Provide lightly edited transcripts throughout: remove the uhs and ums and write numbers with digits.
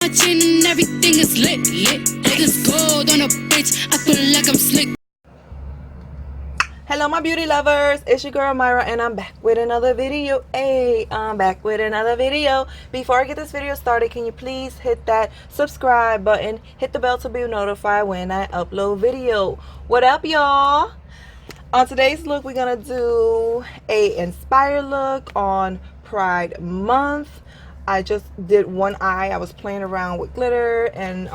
Watching everything is lit. All this gold on a bitch, I feel like I'm slick. Hello my beauty lovers, it's your girl Myra and I'm back with another video. I'm back with another video. Before I get this video started, can you please hit that subscribe button, hit the bell to be notified when I upload video. What up y'all? On today's look, we're gonna do a inspired look on Pride Month. I just did one eye. I was playing around with glitter and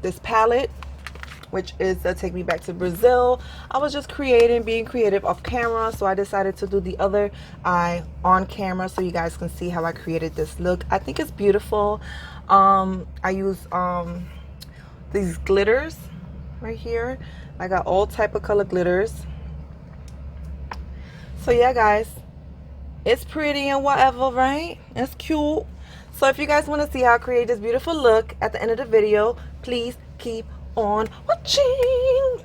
this palette, which is Take Me Back to Brazil. I was just being creative off camera, so I decided to do the other eye on camera so you guys can see how I created this look. I think it's beautiful. I use these glitters right here. I got all type of color glitters. So yeah guys, it's pretty and whatever, right? It's cute. So if you guys want to see how I create this beautiful look at the end of the video, please keep on watching.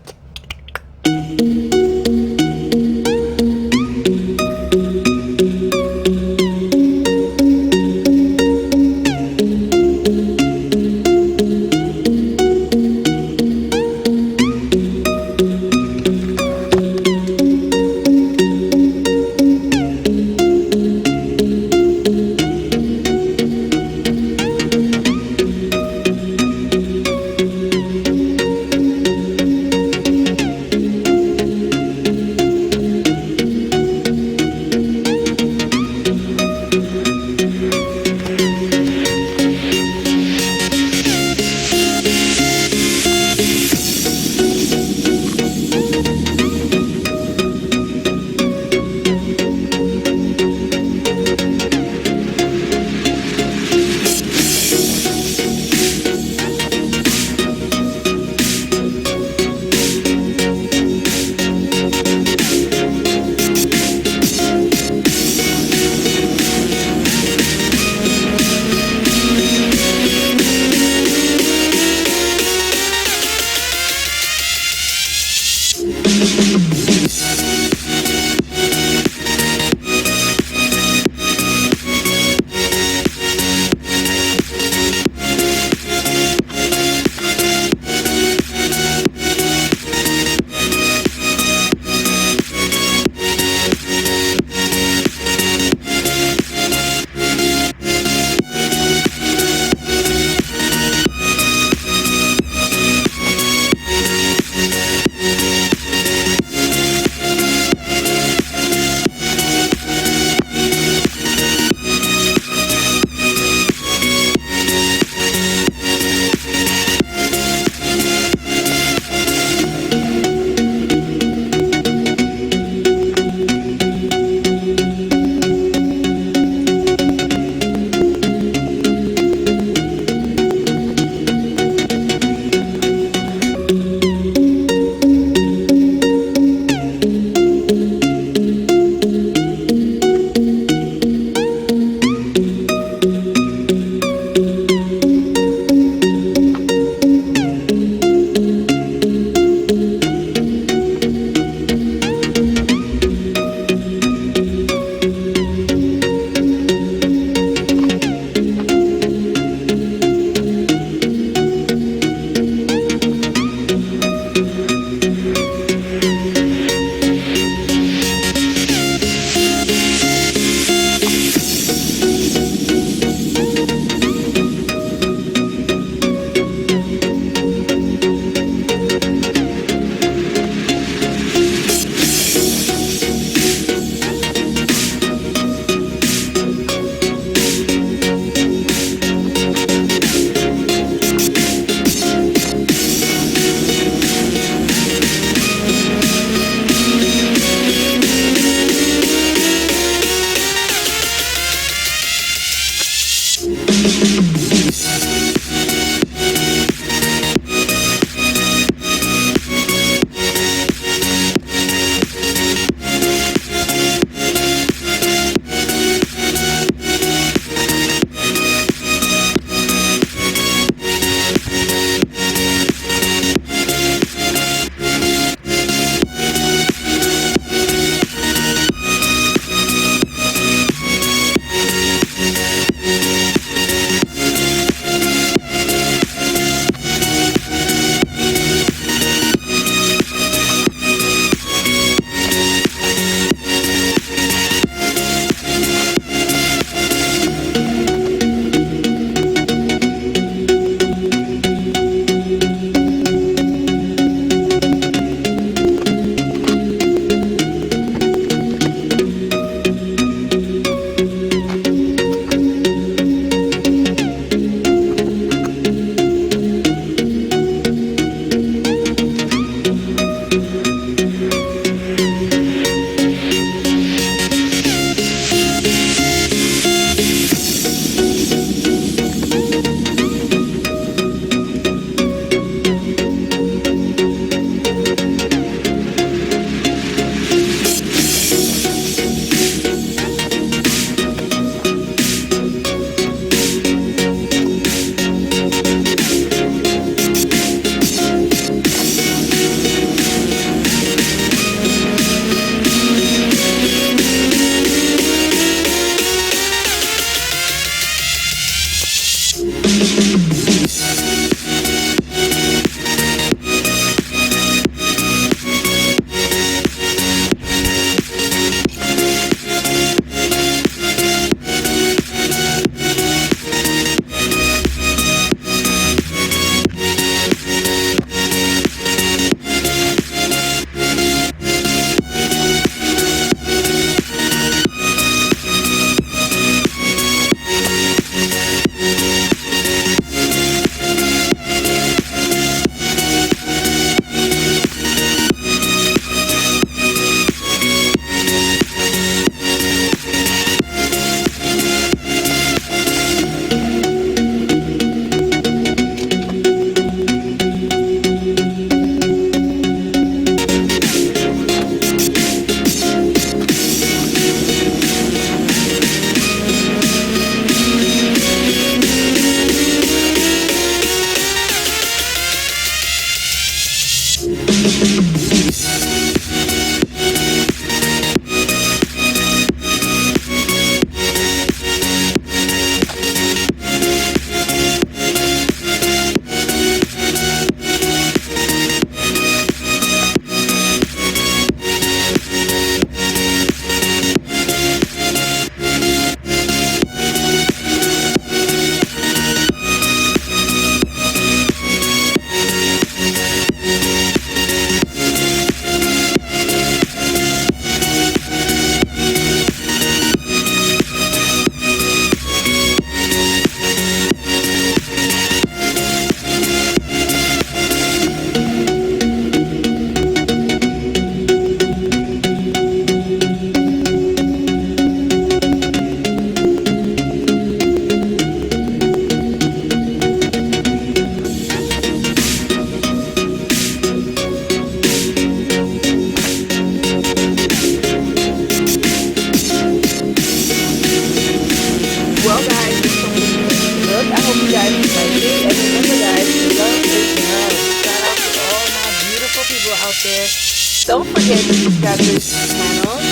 don't forget to subscribe to this channel